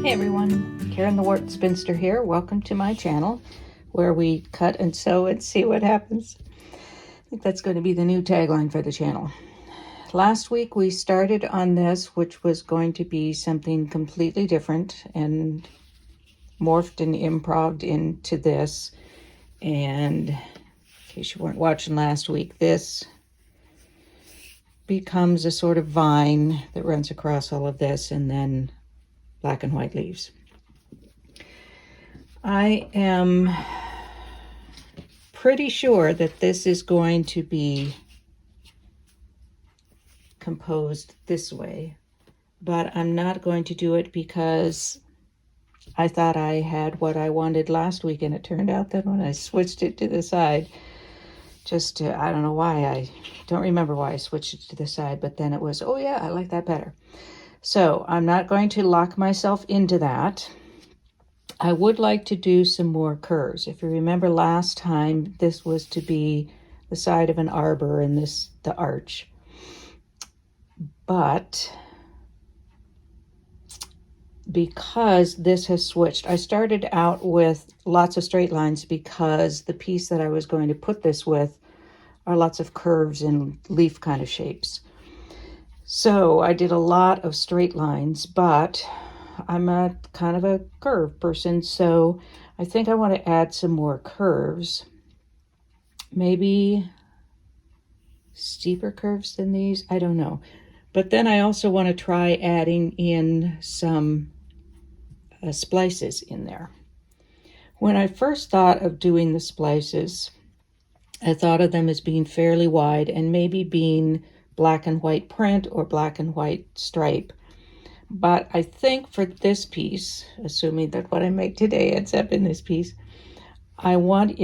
Hey everyone, Karen the Wart Spinster here. Welcome to my channel where we cut and sew and see what happens. I think that's going to be the new tagline for the channel. Last week we started on this, which was going to be something completely different, and morphed and improv'd into this. And in case you weren't watching last week, this becomes a sort of vine that runs across all of this, and then black and white leaves. I am pretty sure that this is going to be composed this way, but I'm not going to do it because I thought I had what I wanted last week, and it turned out that when I switched it to the side, I don't know why, I don't remember why I switched it to the side, but then it was, oh yeah, I like that better. So I'm not going to lock myself into that. I would like to do some more curves. If you remember last time, this was to be the side of an arbor and this the arch. But because this has switched, I started out with lots of straight lines because the piece that I was going to put this with are lots of curves and leaf kind of shapes. So I did a lot of straight lines, but I'm a kind of a curve person, so I think I want to add some more curves. Maybe steeper curves than these, I don't know. But then I also want to try adding in some splices in there. When I first thought of doing the splices, I thought of them as being fairly wide and maybe being black and white print or black and white stripe. But I think for this piece, assuming that what I make today ends up in this piece, I want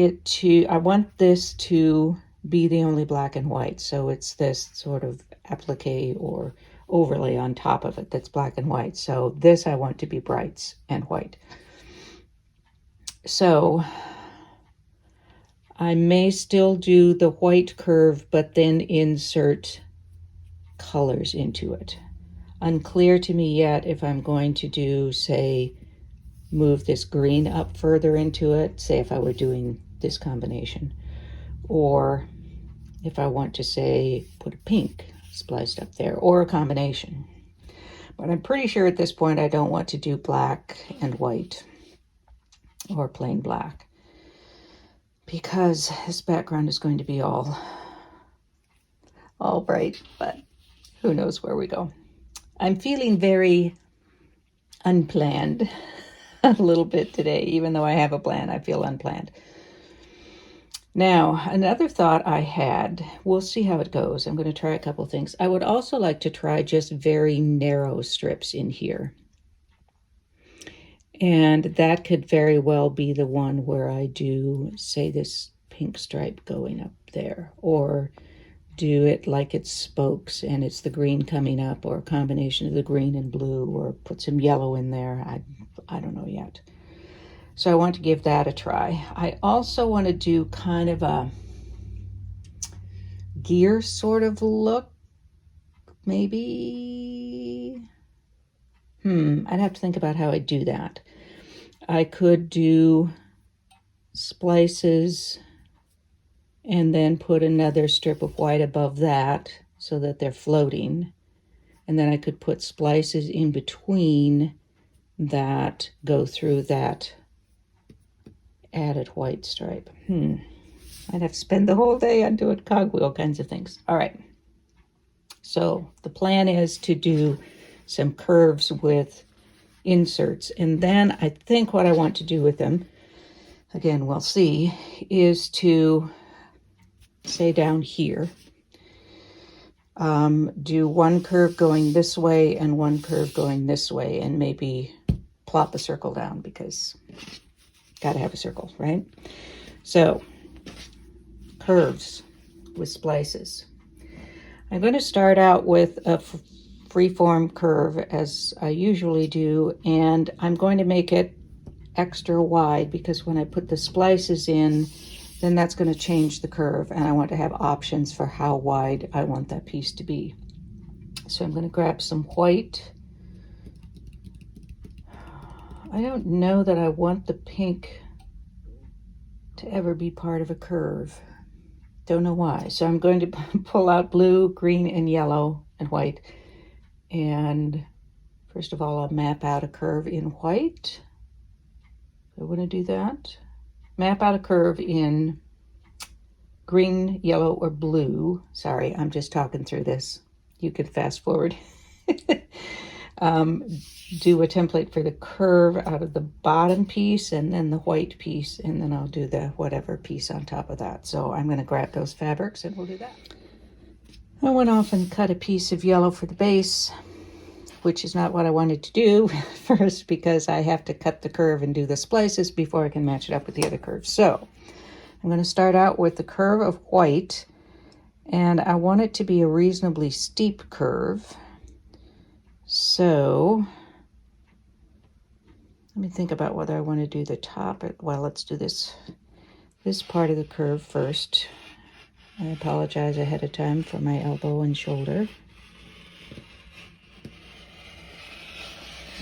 this to be the only black and white. So it's this sort of applique or overlay on top of it that's black and white. So this I want to be brights and white. So I may still do the white curve, but then insert colors into it. Unclear to me yet if I'm going to do, say, move this green up further into it, say if I were doing this combination, or if I want to, say, put a pink spliced up there, or a combination. But I'm pretty sure at this point I don't want to do black and white or plain black, because this background is going to be all bright, but who knows where we go. I'm feeling very unplanned a little bit today. Even though I have a plan, I feel unplanned. Now, another thought I had, we'll see how it goes. I'm going to try a couple things. I would also like to try just very narrow strips in here. And that could very well be the one where I do, say, this pink stripe going up there, or do it like it's spokes and it's the green coming up, or a combination of the green and blue, or put some yellow in there. I don't know yet. So I want to give that a try. I also want to do kind of a gear sort of look, maybe. I'd have to think about how I do that. I could do splices and then put another strip of white above that so that they're floating. And then I could put splices in between that go through that added white stripe. I'd have to spend the whole day on doing cogwheel kinds of things. All right. So the plan is to do some curves with inserts. And then I think what I want to do with them, again, we'll see, is to, say, down here, do one curve going this way and one curve going this way, and maybe plop a circle down, because gotta have a circle, right? So curves with splices. I'm going to start out with a freeform curve, as I usually do, and I'm going to make it extra wide because when I put the splices in, then that's going to change the curve, and I want to have options for how wide I want that piece to be. So I'm going to grab some white I don't know that I want the pink to ever be part of a curve. Don't know why. So I'm going to pull out blue, green, and yellow, and white. And first of all, I'll map out a curve in white. I want to do that. Map out a curve in green, yellow, or blue. Sorry, I'm just talking through this. You could fast forward. Do a template for the curve out of the bottom piece and then the white piece, and then I'll do the whatever piece on top of that. So I'm going to grab those fabrics and we'll do that. I went off and cut a piece of yellow for the base, which is not what I wanted to do first because I have to cut the curve and do the splices before I can match it up with the other curves. So I'm going to start out with the curve of white, and I want it to be a reasonably steep curve. So let me think about whether I want to do the top. Well, let's do this part of the curve first. I apologize ahead of time for my elbow and shoulder.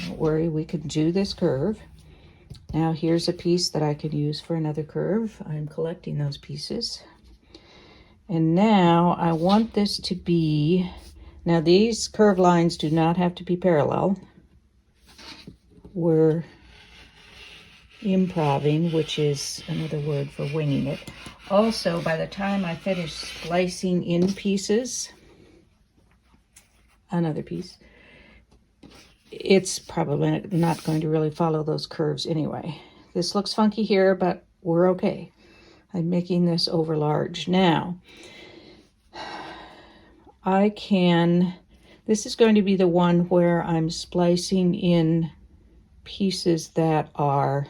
Don't worry, we can do this curve. Now here's a piece that I can use for another curve. I'm collecting those pieces. And now I want this to be, now these curve lines do not have to be parallel. We're improving, which is another word for winging it. Also, by the time I finish splicing in pieces, another piece, it's probably not going to really follow those curves anyway. This looks funky here, but we're okay. I'm making this over large. Now, this is going to be the one where I'm splicing in pieces that are,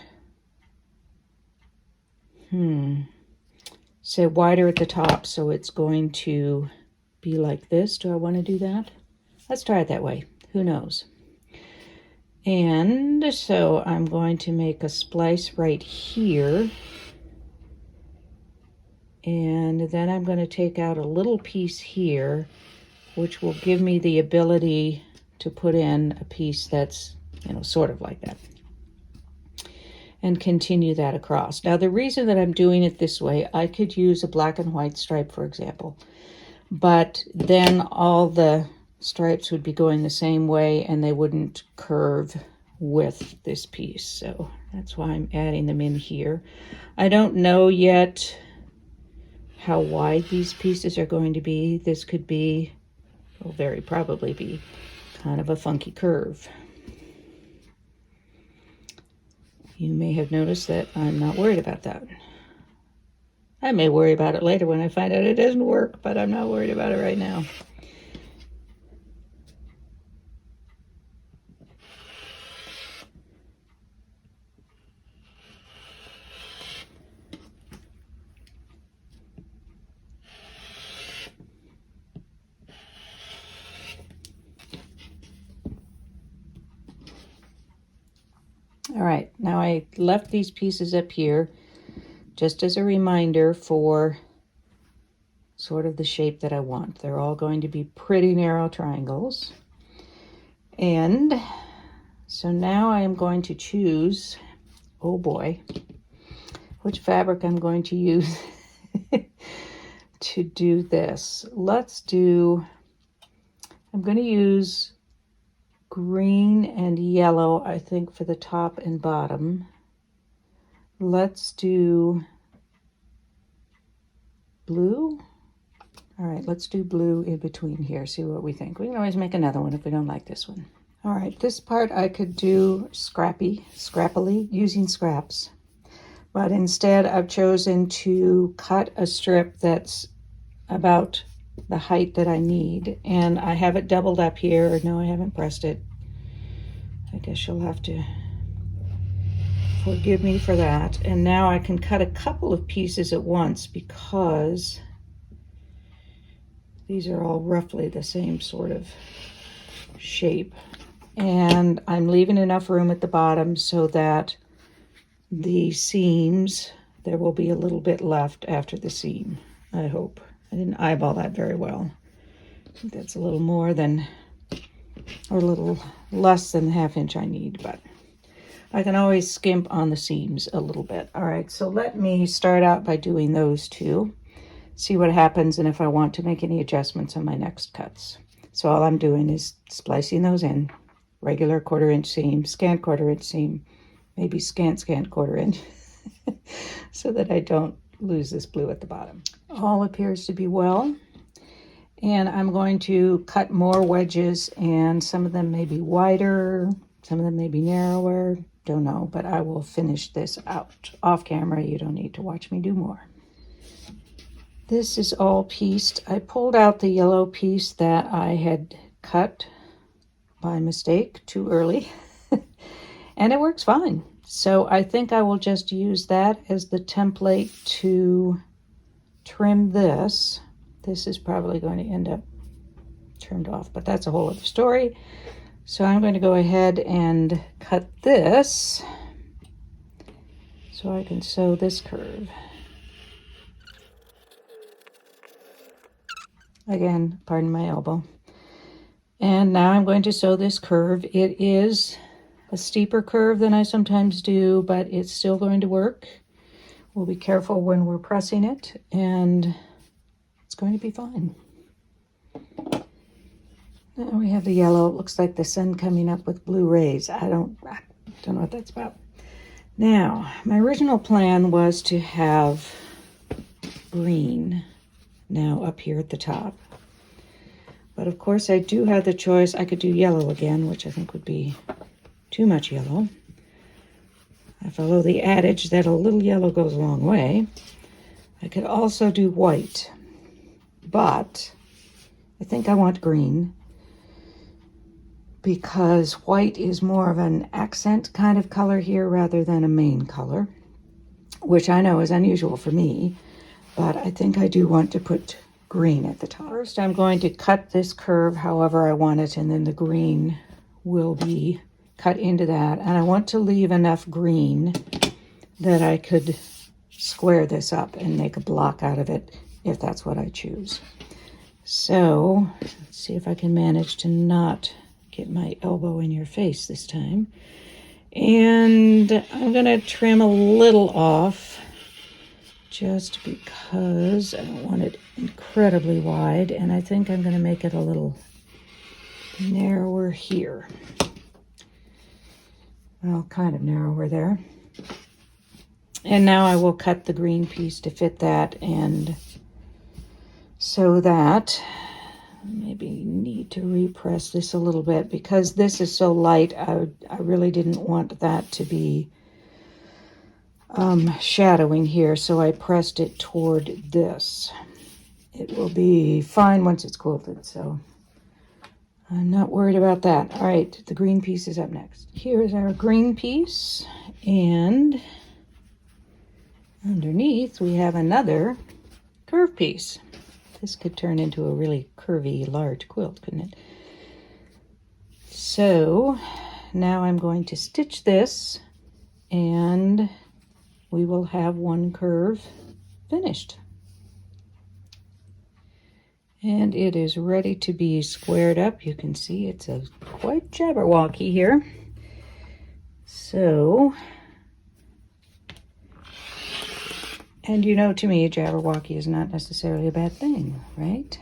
say wider at the top, so it's going to be like this. Do I want to do that? Let's try it that way. Who knows? And so I'm going to make a splice right here. And then I'm going to take out a little piece here, which will give me the ability to put in a piece that's, sort of like that. And continue that across. Now, the reason that I'm doing it this way, I could use a black and white stripe, for example. But then all the stripes would be going the same way and they wouldn't curve with this piece. So that's why I'm adding them in here. I don't know yet how wide these pieces are going to be. This could be, will very probably be, kind of a funky curve. You may have noticed that I'm not worried about that. I may worry about it later when I find out it doesn't work, but I'm not worried about it right now. All right, now I left these pieces up here just as a reminder for sort of the shape that I want. They're all going to be pretty narrow triangles. And so now I am going to choose, oh boy, which fabric I'm going to use to do this. I'm going to use green and yellow, I think, for the top and bottom. Let's do blue. All right, let's do blue in between here, see what we think. We can always make another one if we don't like this one. All right, this part I could do scrappily, using scraps. But instead I've chosen to cut a strip that's about the height that I need. And I have it doubled up here. No, I haven't pressed it. I guess you'll have to forgive me for that. And now I can cut a couple of pieces at once because these are all roughly the same sort of shape. And I'm leaving enough room at the bottom so that the seams, there will be a little bit left after the seam, I hope. I didn't eyeball that very well. I think that's a little more than, or a little less than the 1/2 inch I need, but I can always skimp on the seams a little bit. All right, so let me start out by doing those two, see what happens, and if I want to make any adjustments on my next cuts. So all I'm doing is splicing those in, regular 1/4 inch seam, scant 1/4 inch seam, maybe scant 1/4 inch, so that I don't lose this blue at the bottom. All appears to be well. And I'm going to cut more wedges, and some of them may be wider, some of them may be narrower, don't know, but I will finish this out off camera. You don't need to watch me do more. This is all pieced. I pulled out the yellow piece that I had cut by mistake too early, and it works fine. So I think I will just use that as the template to trim this. This is probably going to end up trimmed off, but that's a whole other story. So I'm going to go ahead and cut this so I can sew this curve. Again, pardon my elbow. And now I'm going to sew this curve. It is a steeper curve than I sometimes do, but it's still going to work. We'll be careful when we're pressing it, and it's going to be fine. Now we have the yellow. It looks like the sun coming up with blue rays. I don't know what that's about. Now, my original plan was to have green now up here at the top. But of course I do have the choice. I could do yellow again, which I think would be too much yellow. I follow the adage that a little yellow goes a long way. I could also do white, but I think I want green because white is more of an accent kind of color here rather than a main color, which I know is unusual for me, but I think I do want to put green at the top. First, I'm going to cut this curve however I want it, and then the green will be cut into that. And I want to leave enough green that I could square this up and make a block out of it if that's what I choose. So let's see if I can manage to not get my elbow in your face this time. And I'm going to trim a little off just because I don't want it incredibly wide, and I think I'm going to make it a little narrower here. Well, kind of narrower there. And now I will cut the green piece to fit that, and sew that. Maybe need to repress this a little bit because this is so light. I really didn't want that to be shadowing here, so I pressed it toward this. It will be fine once it's quilted, so I'm not worried about that. All right, the green piece is up next. Here's our green piece, and underneath we have another curve piece. This could turn into a really curvy, large quilt, couldn't it? So now I'm going to stitch this, and we will have one curve finished. And it is ready to be squared up. You can see it's a quite jabberwocky here. So, and you know, to me, jabberwocky is not necessarily a bad thing, right?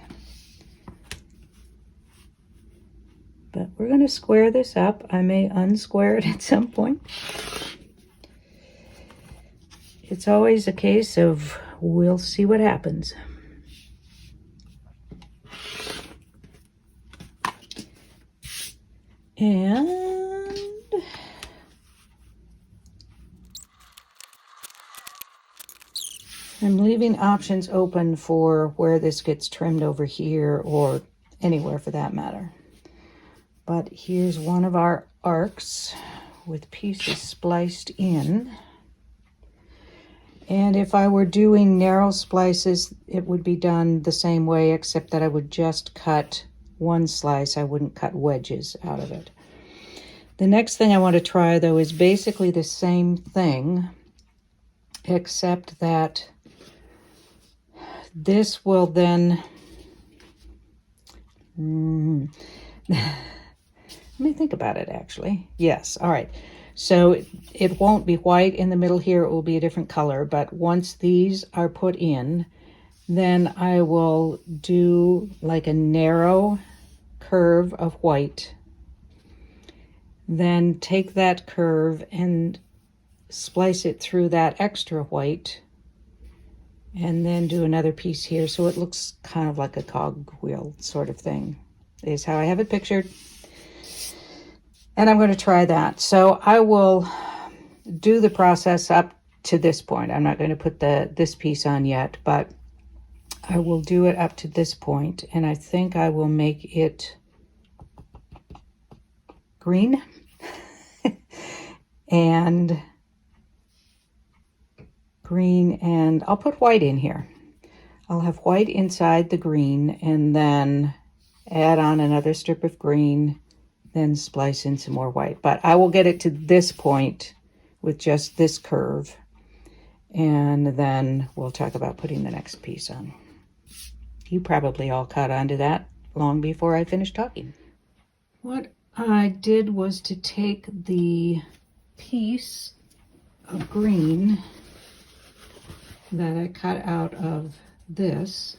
But we're going to square this up. I may unsquare it at some point. It's always a case of we'll see what happens. And I'm leaving options open for where this gets trimmed over here or anywhere for that matter. But here's one of our arcs with pieces spliced in. And if I were doing narrow splices, it would be done the same way, except that I would just cut one slice. I wouldn't cut wedges out of it. The next thing I want to try, though, is basically the same thing, except that this will then... Let me think about it, actually. Yes, all right. So it won't be white in the middle here, it will be a different color, but once these are put in, then I will do like a narrow curve of white, then take that curve and splice it through that extra white, and then do another piece here so it looks kind of like a cogwheel sort of thing, is how I have it pictured. And I'm going to try that. So I will do the process up to this point. I'm not going to put this piece on yet, but I will do it up to this point, and I think I will make it green and green, and I'll put white in here. I'll have white inside the green and then add on another strip of green, then splice in some more white. But I will get it to this point with just this curve, and then we'll talk about putting the next piece on. You probably all caught on to that long before I finished talking. What I did was to take the piece of green that I cut out of this,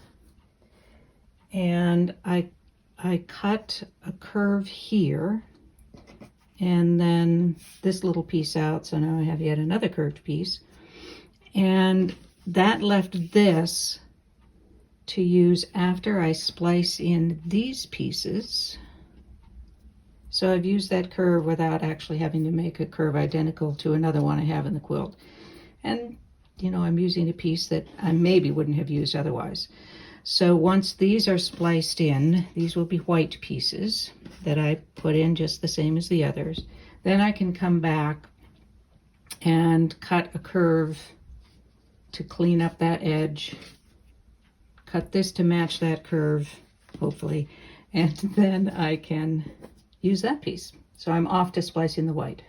and I cut a curve here, and then this little piece out, so now I have yet another curved piece, and that left this to use after I splice in these pieces. So I've used that curve without actually having to make a curve identical to another one I have in the quilt. And you know, I'm using a piece that I maybe wouldn't have used otherwise. So once these are spliced in, these will be white pieces that I put in just the same as the others. Then I can come back and cut a curve to clean up that edge, cut this to match that curve, hopefully, and then I can use that piece. So I'm off to splicing the white.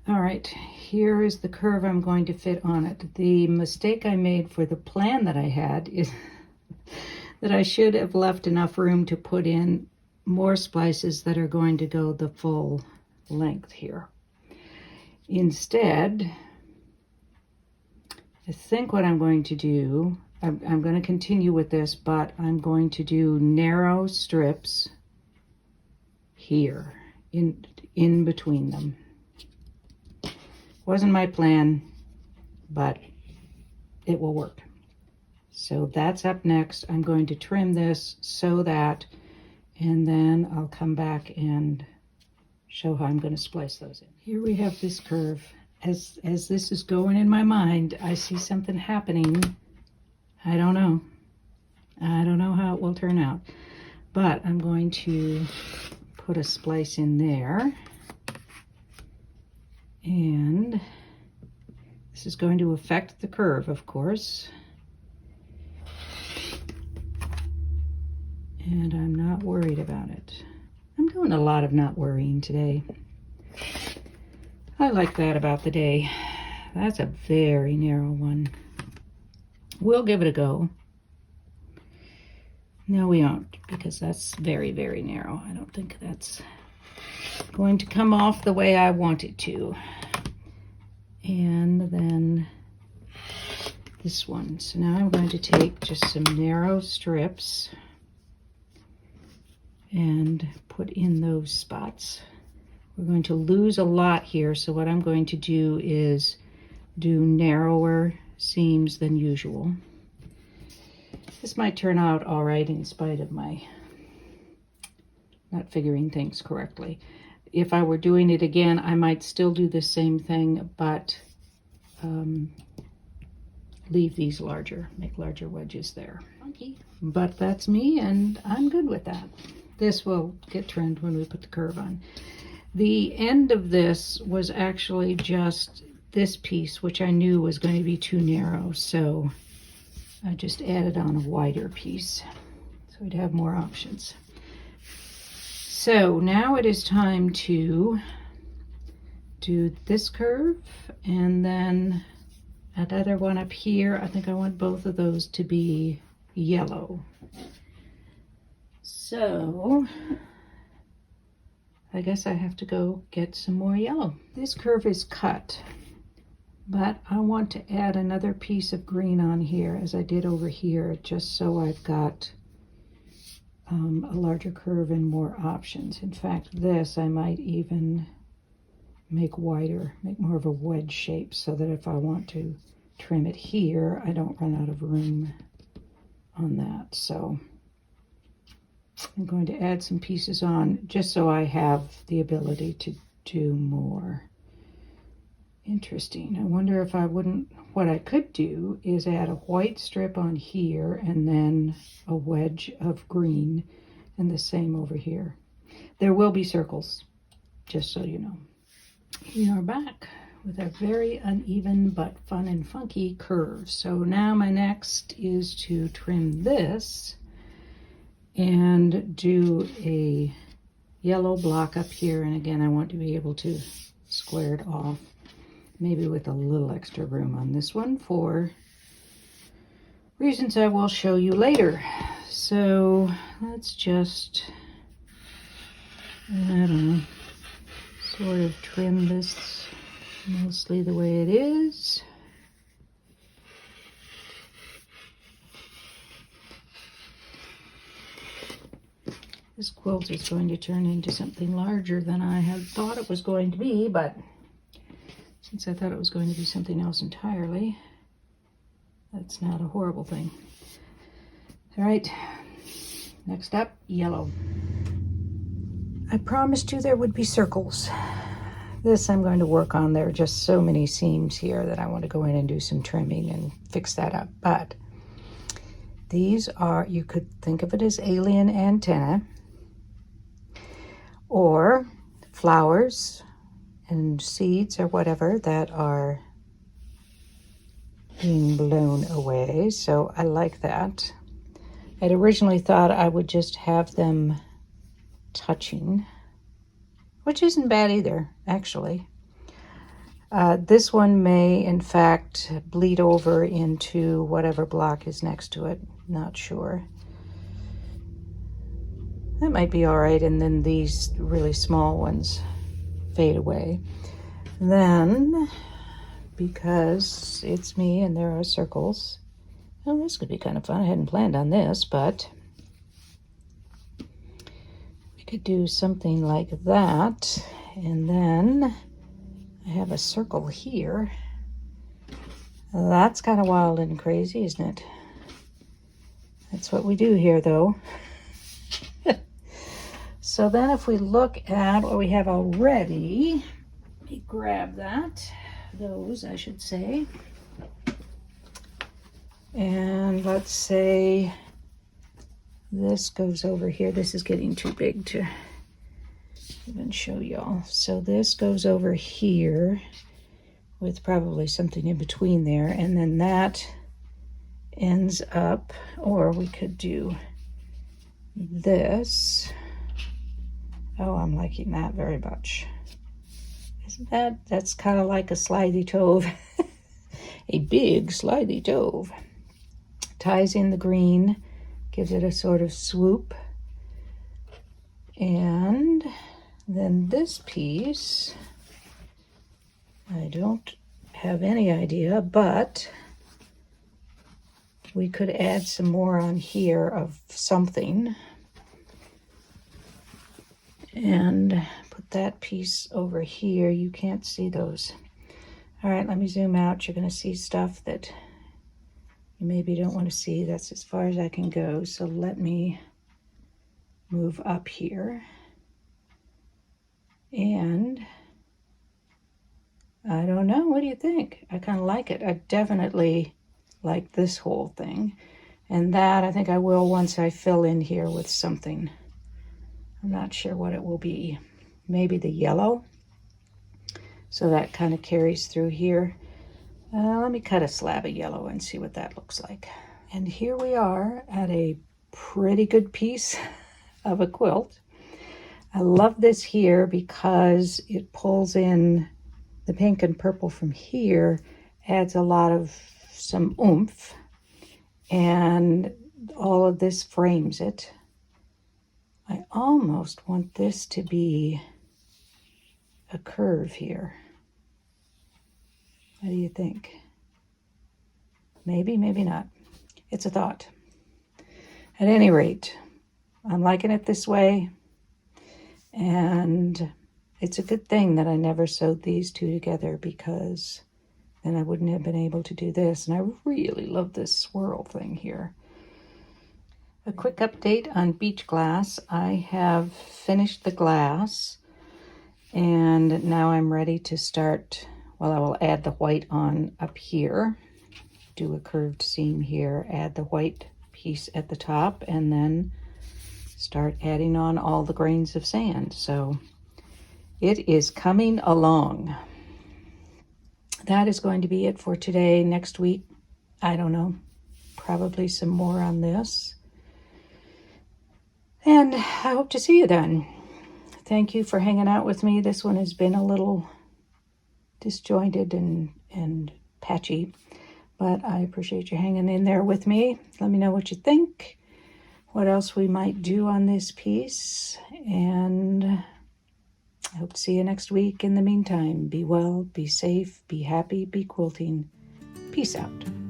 All right, here is the curve I'm going to fit on it. The mistake I made for the plan that I had is that I should have left enough room to put in more splices that are going to go the full length here. Instead, I think what I'm going to do, I'm going to continue with this, but I'm going to do narrow strips here in between them. Wasn't my plan, but it will work. So that's up next. I'm going to trim this so that, and then I'll come back and show how I'm going to splice those in. Here we have this curve. As this is going in my mind, I see something happening. I don't know. I don't know how it will turn out, but I'm going to put a splice in there. And this is going to affect the curve, of course. And I'm not worried about it. I'm doing a lot of not worrying today. I like that about the day. That's a very narrow one. We'll give it a go. No, we won't, because that's very, very narrow. I don't think that's going to come off the way I want it to. And then this one. So now I'm going to take just some narrow strips and put in those spots. We're going to lose a lot here, so what I'm going to do is do narrower seams than usual. This might turn out all right in spite of my not figuring things correctly. If I were doing it again, I might still do the same thing, but leave these larger, make larger wedges there. Funky. But that's me, and I'm good with that. This will get trimmed when we put the curve on. The end of this was actually just this piece, which I knew was going to be too narrow, so I just added on a wider piece so we'd have more options. So now it is time to do this curve, and then another one up here. I think I want both of those to be yellow. So I guess I have to go get some more yellow. This curve is cut, but I want to add another piece of green on here as I did over here, just so I've got a larger curve and more options. In fact, this I might even make wider, make more of a wedge shape, so that if I want to trim it here, I don't run out of room on that. So I'm going to add some pieces on just so I have the ability to do more. Interesting. I wonder if I wouldn't, what I could do is add a white strip on here and then a wedge of green, and the same over here. There will be circles, just so you know. We are back with a very uneven but fun and funky curve. So now my next is to trim this and do a yellow block up here. And again, I want to be able to square it off, maybe with a little extra room on this one for reasons I will show you later. So let's just, I don't know, sort of trim this mostly the way it is. This quilt is going to turn into something larger than I had thought it was going to be, but since I thought it was going to be something else entirely, that's not a horrible thing. All right, next up, yellow. I promised you there would be circles. This I'm going to work on. There are just so many seams here that I want to go in and do some trimming and fix that up. But these are, you could think of it as alien antennae or flowers and seeds or whatever that are being blown away. So I like that. I'd originally thought I would just have them touching, which isn't bad either, actually. This one may, in fact, bleed over into whatever block is next to it. Not sure. That might be all right, and then these really small ones fade away. Then, because it's me and there are circles, well, this could be kind of fun. I hadn't planned on this, but we could do something like that. And then I have a circle here. That's kind of wild and crazy, isn't it? That's what we do here, though. So then if we look at what we have already, let me grab those, I should say. And let's say this goes over here. This is getting too big to even show y'all. So this goes over here with probably something in between there. And then that ends up, or we could do this. Oh, I'm liking that very much. Isn't that's kind of like a slithy tove. A big slithy tove. Ties in the green, gives it a sort of swoop. And then this piece, I don't have any idea, but we could add some more on here of something. And put that piece over here. You can't see those. All right, let me zoom out. You're going to see stuff that you maybe don't want to see. That's as far as I can go. So let me move up here. And I don't know. What do you think? I kind of like it. I definitely like this whole thing. And that I think I will once I fill in here with something. I'm not sure what it will be. Maybe the yellow. So that kind of carries through here. Let me cut a slab of yellow and see what that looks like. And here we are at a pretty good piece of a quilt. I love this here because it pulls in the pink and purple from here, adds a lot of some oomph, and all of this frames it. I almost want this to be a curve here. What do you think? Maybe, maybe not. It's a thought. At any rate, I'm liking it this way, and it's a good thing that I never sewed these two together, because then I wouldn't have been able to do this. And I really love this swirl thing here. A quick update on beach glass. I have finished the glass, and now I'm ready to start. Well, I will add the white on up here, do a curved seam here, add the white piece at the top, and then start adding on all the grains of sand. So it is coming along. That is going to be it for today. Next week, I don't know, probably some more on this. And I hope to see you then. Thank you for hanging out with me. This one has been a little disjointed and patchy, but I appreciate you hanging in there with me. Let me know what you think, what else we might do on this piece, and I hope to see you next week. In the meantime, be well, be safe, be happy, be quilting. Peace out.